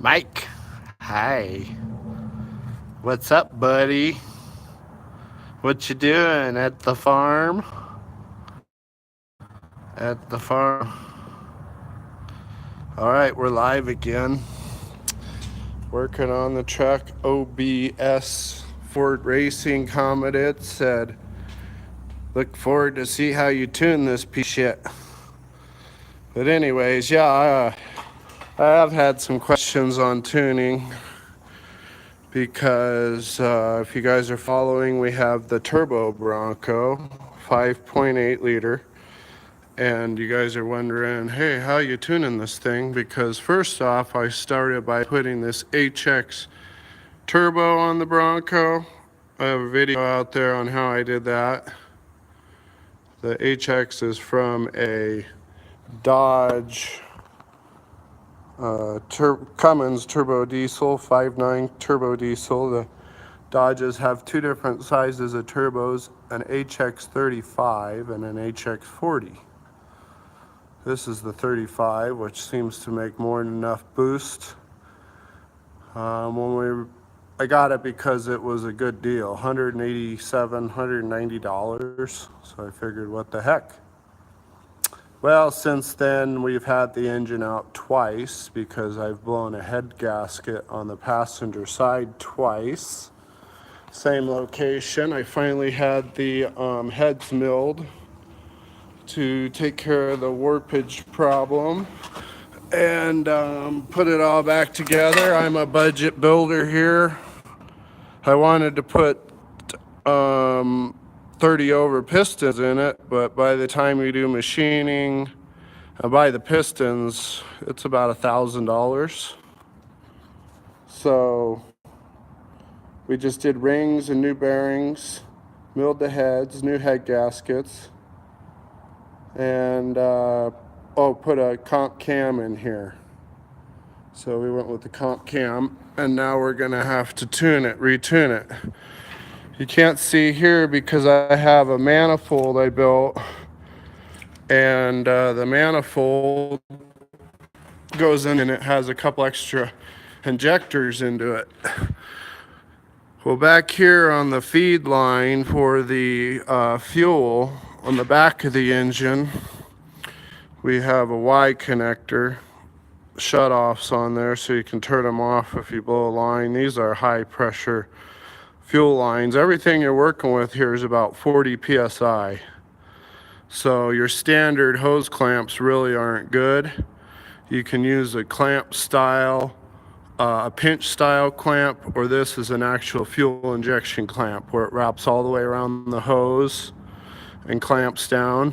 Mike, hi. What's up, buddy? What you doing at the farm? At the farm. All right, we're live again. Working on the truck. OBS Ford Racing commented, said, look forward to see how you tune this piece of shit. But anyways, yeah, I have had some questions on tuning because if you guys are following, we have the Turbo Bronco 5.8 liter, and you guys are wondering, hey, how you tuning this thing? Because first off, I started by putting this HX turbo on the Bronco. I have a video out there on how I did that. The HX is from a Dodge Cummins turbo diesel, 5.9 turbo diesel. The Dodges have two different sizes of turbos, an HX35 and an HX40. This is the 35, which seems to make more than enough boost. I got it because it was a good deal, $187, $190. So I figured, what the heck? Well, since then, we've had the engine out twice because I've blown a head gasket on the passenger side twice. Same location. I finally had the heads milled to take care of the warpage problem and put it all back together. I'm a budget builder here. I wanted to put 30 over pistons in it, but by the time we do machining, buy the pistons, it's about $1,000. So we just did rings and new bearings, milled the heads, new head gaskets, and put a comp cam in here. So we went with the comp cam, and now we're gonna have to retune it. You can't see here because I have a manifold I built, and the manifold goes in and it has a couple extra injectors into it. Well, back here on the feed line for the fuel on the back of the engine, we have a Y connector shutoffs on there so you can turn them off if you blow a line. These are high pressure fuel lines. Everything you're working with here is about 40 psi. So your standard hose clamps really aren't good. You can use a clamp style, a pinch style clamp, or this is an actual fuel injection clamp where it wraps all the way around the hose and clamps down.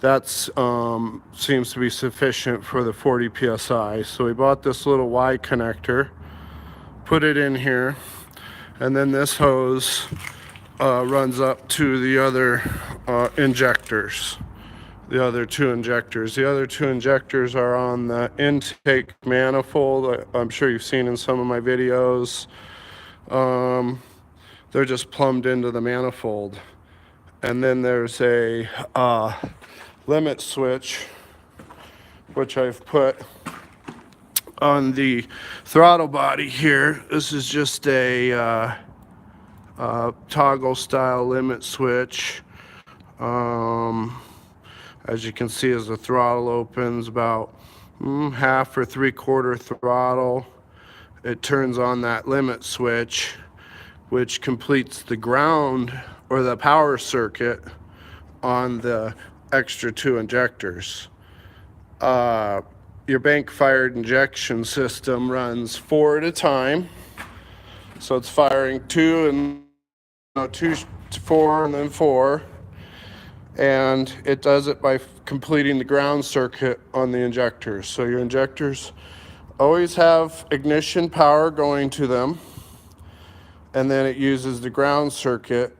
That seems to be sufficient for the 40 psi. So we bought this little Y connector, put it in here, and then this hose runs up to the other injectors, the other two injectors. The other two injectors are on the intake manifold. I'm sure you've seen in some of my videos. They're just plumbed into the manifold. And then there's a limit switch, which I've put on the throttle body here. This is just a toggle style limit switch. As you can see, as the throttle opens, about half or 3/4 throttle, it turns on that limit switch, which completes the ground or the power circuit on the extra two injectors. Your bank fired injection system runs 4 at a time, so it's firing 2 and 2 to 4 and then 4, and it does it by completing the ground circuit on the injectors. So your injectors always have ignition power going to them, and then it uses the ground circuit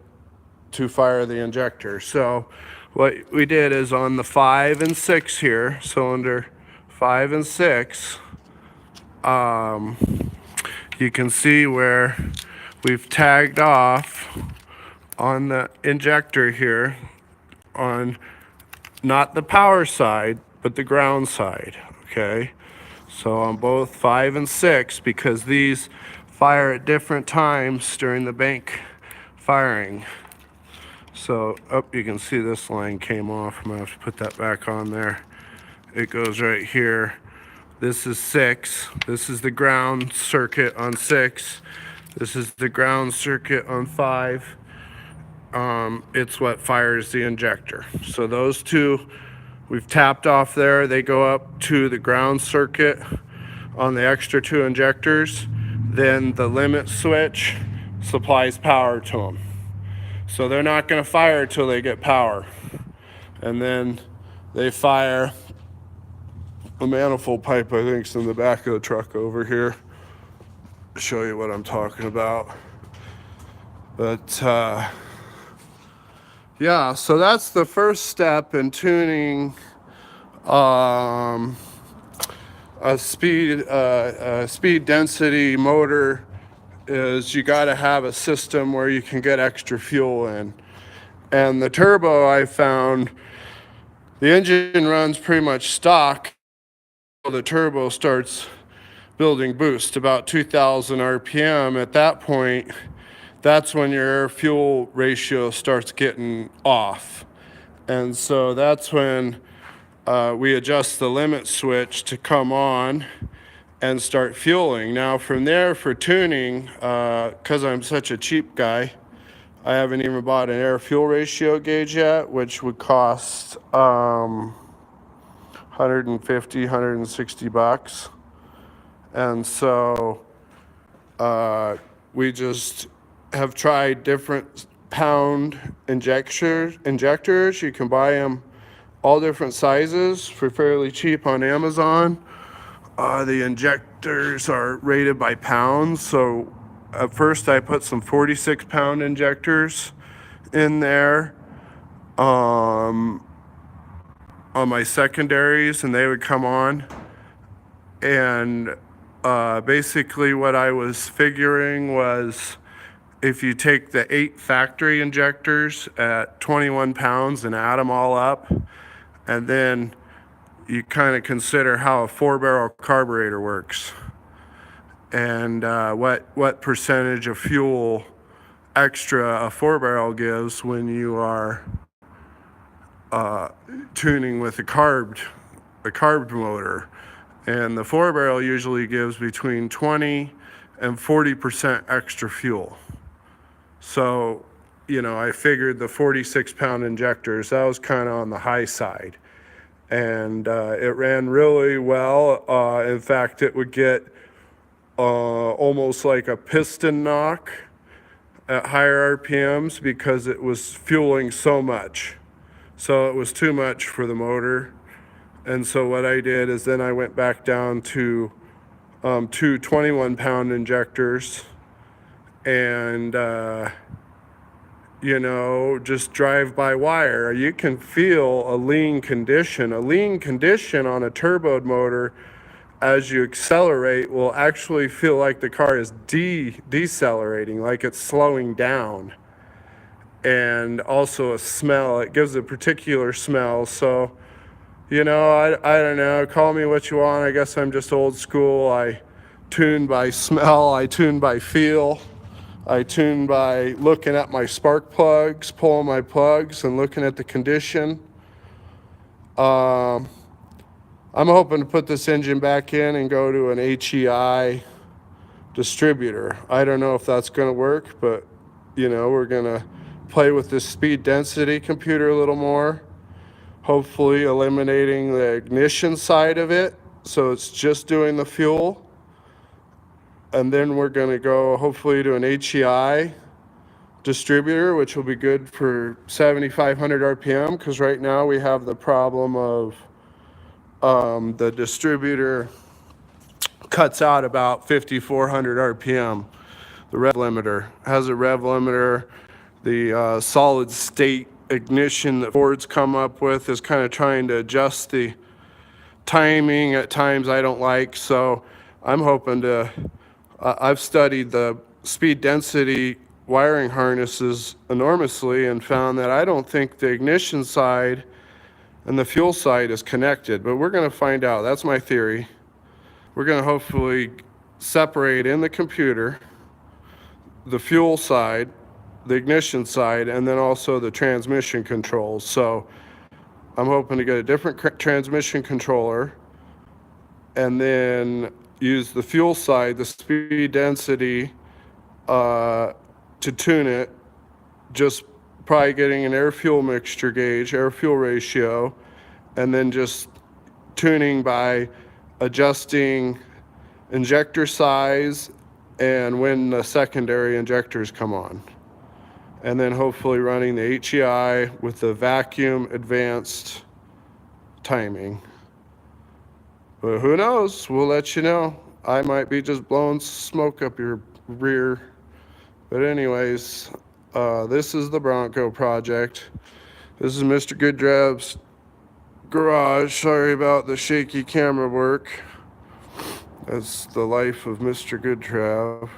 to fire the injector. So what we did is on the 5 and 6 here, cylinder 5 and 6, you can see where we've tagged off on the injector here on not the power side, but the ground side, okay? So on both 5 and 6, because these fire at different times during the bank firing. So you can see this line came off. I'm gonna have to put that back on there. It goes right here. This is 6. This is the ground circuit on 6. This is the ground circuit on 5. It's what fires the injector. So those two we've tapped off there. They go up to the ground circuit on the extra 2 injectors. Then the limit switch supplies power to them. So they're not going to fire until they get power. And then they fire. The manifold pipe, I think, is in the back of the truck over here. Show you what I'm talking about. But yeah, so that's the first step in tuning a speed density motor. Is you got to have a system where you can get extra fuel in. And the turbo, I found, the engine runs pretty much stock. The turbo starts building boost about 2,000 RPM. At that point, that's when your air fuel ratio starts getting off. And so that's when we adjust the limit switch to come on and start fueling. Now from there, for tuning, because I'm such a cheap guy, I haven't even bought an air fuel ratio gauge yet, which would cost 150, 160 bucks. And so we just have tried different pound injectors. You can buy them all different sizes for fairly cheap on Amazon. The injectors are rated by pounds. So at first I put some 46-pound injectors in there on my secondaries, and they would come on. And basically what I was figuring was, if you take the 8 factory injectors at 21 pounds and add them all up, and then you kind of consider how a 4-barrel carburetor works, and what percentage of fuel extra a 4-barrel gives when you are tuning with a carbed motor. And the 4-barrel usually gives between 20 and 40% extra fuel. So, I figured the 46-pound injectors, that was kind of on the high side. And it ran really well. In fact, it would get almost like a piston knock at higher RPMs because it was fueling so much. So it was too much for the motor. And so what I did is then I went back down to 2 21-pound injectors and, just drive by wire. You can feel a lean condition. A lean condition on a turboed motor, as you accelerate, will actually feel like the car is decelerating, like it's slowing down. And also a smell. It gives a particular smell. So, I don't know, call me what you want. I guess I'm just old school. I tune by smell, I tune by feel, I tune by looking at my spark plugs, pulling my plugs and looking at the condition. I'm hoping to put this engine back in and go to an HEI distributor. I don't know if that's going to work, but we're going to play with this speed density computer a little more. Hopefully eliminating the ignition side of it, so it's just doing the fuel. And then we're going to go hopefully to an HEI distributor, which will be good for 7,500 RPM, because right now we have the problem of the distributor cuts out about 5,400 RPM. The rev limiter has a rev limiter. The solid state ignition that Ford's come up with is kind of trying to adjust the timing at times I don't like. So I'm hoping to, I've studied the speed density wiring harnesses enormously and found that I don't think the ignition side and the fuel side is connected, but we're going to find out. That's my theory. we're going to hopefully separate in the computer the fuel side, the ignition side, and then also the transmission controls. So I'm hoping to get a different transmission controller and then use the fuel side, the speed density, to tune it, just probably getting an air-fuel mixture gauge, air-fuel ratio, and then just tuning by adjusting injector size and when the secondary injectors come on. And then hopefully running the HEI with the vacuum advanced timing. But who knows? We'll let you know. I might be just blowing smoke up your rear. But anyways, this is the Bronco project. This is Mr. Gooddrab's garage. Sorry about the shaky camera work. That's the life of Mr. Gooddrab.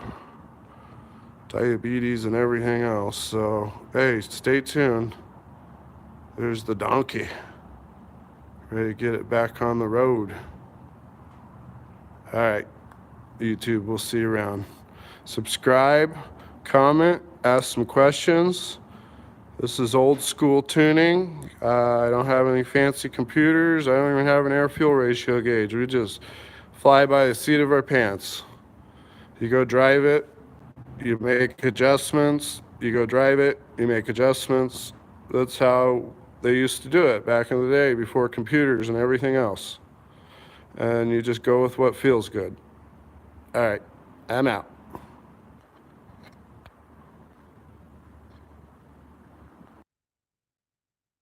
Diabetes and everything else. So, hey, stay tuned. There's the donkey. Ready to get it back on the road. All right, YouTube, we'll see you around. Subscribe, comment, ask some questions. This is old school tuning. I don't have any fancy computers. I don't even have an air-fuel ratio gauge. We just fly by the seat of our pants. You go drive it, you make adjustments. You go drive it, you make adjustments. That's how they used to do it back in the day before computers and everything else. And you just go with what feels good. All right, I'm out.